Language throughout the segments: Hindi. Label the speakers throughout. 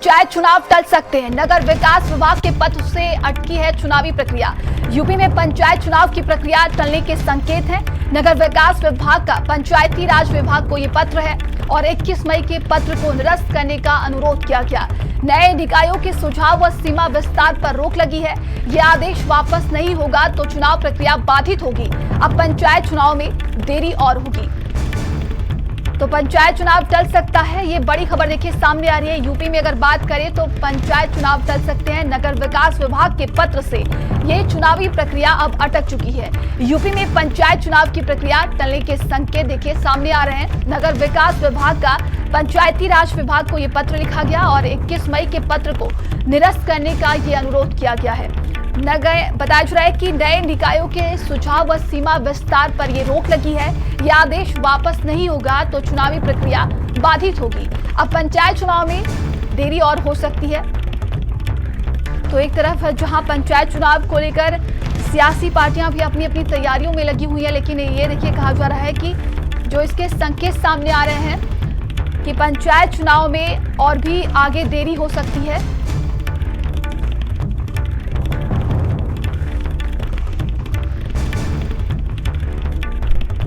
Speaker 1: पंचायत चुनाव टल सकते हैं। नगर विकास विभाग के पत्र से अटकी है चुनावी प्रक्रिया। यूपी में पंचायत चुनाव की प्रक्रिया टलने के संकेत हैं। नगर विकास विभाग का पंचायती राज विभाग को ये पत्र है और 21 मई के पत्र को निरस्त करने का अनुरोध किया गया। नए निकायों के सुझाव व सीमा विस्तार पर रोक लगी है। यह आदेश वापस नहीं होगा तो चुनाव प्रक्रिया बाधित होगी। अब पंचायत चुनाव में देरी और होगी। तो पंचायत चुनाव टल सकता है, ये बड़ी खबर देखिए सामने आ रही है। यूपी में अगर बात करें तो पंचायत चुनाव टल सकते हैं। नगर विकास विभाग के पत्र से ये चुनावी प्रक्रिया अब अटक चुकी है। यूपी में पंचायत चुनाव की प्रक्रिया टलने के संकेत देखिए सामने आ रहे हैं। नगर विकास विभाग का पंचायती राज विभाग को ये पत्र लिखा गया और 21 मई के पत्र को निरस्त करने का ये अनुरोध किया गया है। बताया जा रहा है कि नए निकायों के सुझाव व सीमा विस्तार पर यह रोक लगी है। यह आदेश वापस नहीं होगा तो चुनावी प्रक्रिया बाधित होगी। अब पंचायत चुनाव में देरी और हो सकती है। तो एक तरफ जहां पंचायत चुनाव को लेकर सियासी पार्टियां भी अपनी अपनी तैयारियों में लगी हुई है, लेकिन ये देखिए कहा जा रहा है कि जो इसके संकेत सामने आ रहे हैं कि पंचायत चुनाव में और भी आगे देरी हो सकती है।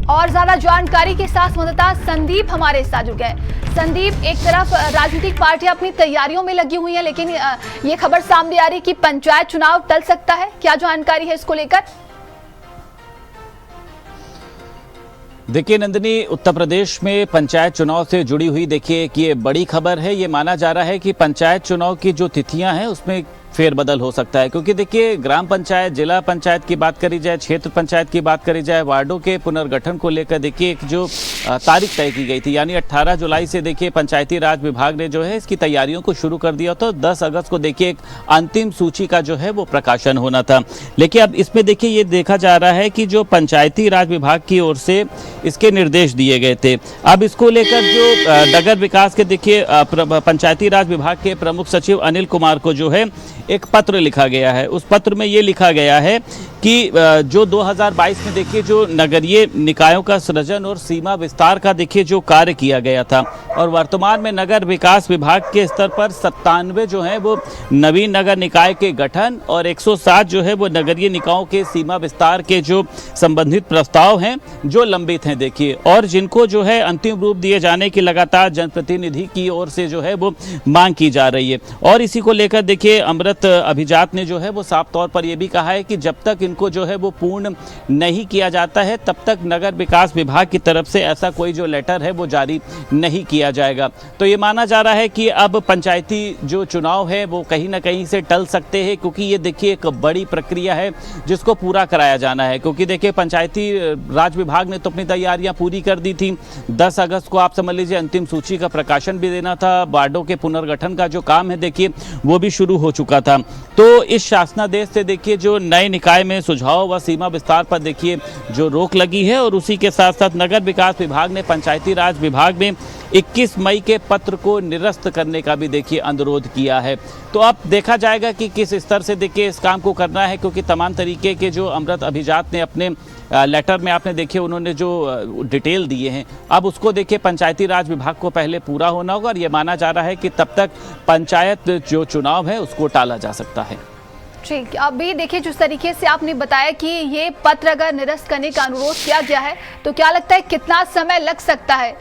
Speaker 1: और ज्यादा जानकारी के साथ संवाददाता संदीप हमारे साथ जुड़ गए। संदीप, एक तरफ राजनीतिक पार्टियां अपनी तैयारियों में लगी हुई हैं, लेकिन ये खबर सामने आ रही है कि पंचायत चुनाव टल सकता है। क्या जानकारी है इसको लेकर?
Speaker 2: देखिए नंदिनी, उत्तर प्रदेश में पंचायत चुनाव से जुड़ी हुई देखिए कि ये बड़ी खबर है। ये माना जा रहा है कि पंचायत चुनाव की जो तिथियां हैं उसमें फेरबदल हो सकता है, क्योंकि देखिए ग्राम पंचायत, जिला पंचायत की बात करी जाए, क्षेत्र पंचायत की बात करी जाए, वार्डों के पुनर्गठन को लेकर देखिए एक जो तारीख तय की गई थी, यानी 18 जुलाई से देखिए पंचायती राज विभाग ने जो है इसकी तैयारियों को शुरू कर दिया। तो 10 अगस्त को देखिए एक अंतिम सूची का जो है वो प्रकाशन होना था। लेकिन अब इसमें देखिए ये देखा जा रहा है कि जो पंचायती राज विभाग की ओर से इसके निर्देश दिए गए थे, अब इसको लेकर जो नगर विकास के देखिए पंचायती राज विभाग के प्रमुख सचिव अनिल कुमार को जो है एक पत्र लिखा गया है। उस पत्र में ये लिखा गया है कि जो 2022 में देखिए जो नगरीय निकायों का सृजन और सीमा विस्तार का देखिए जो कार्य किया गया था, और वर्तमान में नगर विकास विभाग के स्तर पर 97 जो है वो नवीन नगर निकाय के गठन और 107 जो है वो नगरीय निकायों के सीमा विस्तार के जो संबंधित प्रस्ताव हैं जो लंबित हैं देखिए, और जिनको जो है अंतिम रूप दिए जाने की लगातार जनप्रतिनिधि की ओर से जो है वो मांग की जा रही है। और इसी को लेकर देखिए अमृत अभिजात ने जो है वो साफ तौर पर यह भी कहा है कि जब तक इनको जो है वो पूर्ण नहीं किया जाता है तब तक नगर विकास विभाग की तरफ से ऐसा कोई जो लेटर है वो जारी नहीं किया जाएगा। तो ये माना जा रहा है कि अब पंचायती जो चुनाव है वो कहीं ना कहीं से टल सकते हैं, क्योंकि ये देखिए एक बड़ी प्रक्रिया है जिसको पूरा कराया जाना है। क्योंकि देखिए पंचायती राज विभाग ने तो अपनी तैयारियां पूरी कर दी थी। 10 अगस्त को आप समझ लीजिए अंतिम सूची का प्रकाशन भी देना था। वार्डों के पुनर्गठन का जो काम है देखिए वो भी शुरू हो चुका था। तो इस शासनादेश से देखिए जो नए निकाय में सुझाव व सीमा विस्तार पर देखिए जो रोक लगी है, और उसी के साथ साथ नगर विकास विभाग ने पंचायती राज विभाग में 21 मई के पत्र को निरस्त करने का भी देखिए अनुरोध किया है। तो अब देखा जाएगा कि किस स्तर से देखिए इस काम को करना है, क्योंकि तमाम तरीके के जो अमृत अभिजात ने अपने लेटर में आपने देखिए उन्होंने जो डिटेल दिए हैं, अब उसको देखिए पंचायती राज विभाग को पहले पूरा होना होगा, और ये माना जा रहा है कि तब तक पंचायत जो चुनाव है उसको टाला जा सकता है।
Speaker 1: ठीक, अभी देखिए जिस तरीके से आपने बताया कि ये पत्र अगर निरस्त करने का अनुरोध किया गया है तो क्या लगता है कितना समय लग सकता है?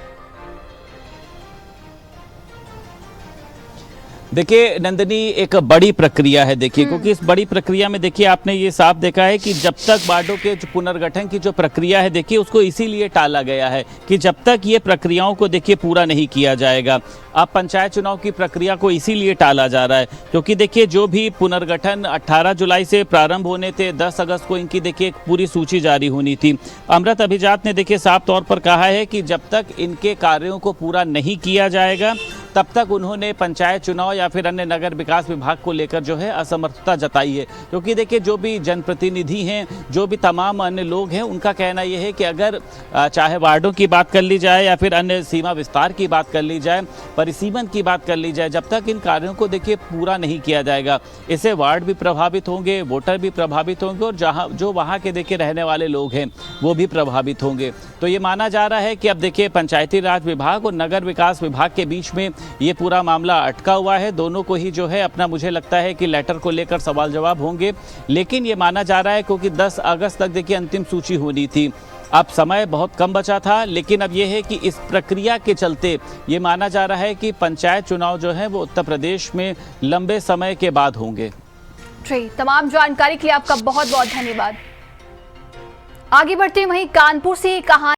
Speaker 2: देखिए नंदिनी, एक बड़ी प्रक्रिया है देखिए, क्योंकि इस बड़ी प्रक्रिया में देखिए आपने ये साफ देखा है कि जब तक वार्डों के पुनर्गठन की जो प्रक्रिया है देखिए उसको इसीलिए टाला गया है कि जब तक ये प्रक्रियाओं को देखिए पूरा नहीं किया जाएगा। अब पंचायत चुनाव की प्रक्रिया को इसीलिए टाला जा रहा है क्योंकि देखिए जो भी पुनर्गठन 18 जुलाई से प्रारंभ होने थे, 10 अगस्त को इनकी देखिए एक पूरी सूची जारी होनी थी। अमृत अभिजात ने देखिए साफ तौर पर कहा है कि जब तक इनके कार्यों को पूरा नहीं किया जाएगा तब तक उन्होंने पंचायत चुनाव या फिर अन्य नगर विकास विभाग को लेकर जो है असमर्थता जताई है। क्योंकि देखिए जो भी जनप्रतिनिधि हैं, जो भी तमाम अन्य लोग हैं, उनका कहना यह है कि अगर चाहे वार्डों की बात कर ली जाए या फिर अन्य सीमा विस्तार की बात कर ली जाए, परिसीमन की बात कर ली जाए, जब तक इन कार्यों को देखिए पूरा नहीं किया जाएगा इससे वार्ड भी प्रभावित होंगे, वोटर भी प्रभावित होंगे, और जो वहाँ के देखिए रहने वाले लोग हैं वो भी प्रभावित होंगे। तो ये माना जा रहा है कि अब देखिए पंचायती राज विभाग और नगर विकास विभाग के बीच में ये पूरा मामला अटका हुआ है। दोनों को ही जो है अपना, मुझे लगता है कि लेटर को लेकर सवाल जवाब होंगे, लेकिन ये माना जा रहा है क्योंकि 10 अगस्त तक देखिए अंतिम सूची होनी थी। अब समय बहुत कम बचा था, लेकिन अब यह है कि इस प्रक्रिया के चलते ये माना जा रहा है कि पंचायत चुनाव जो है वो उत्तर प्रदेश में लंबे समय के बाद होंगे।
Speaker 1: जी, तमाम जानकारी के लिए आपका बहुत बहुत धन्यवाद। आगे बढ़ते हैं, वहीं कानपुर से कहानी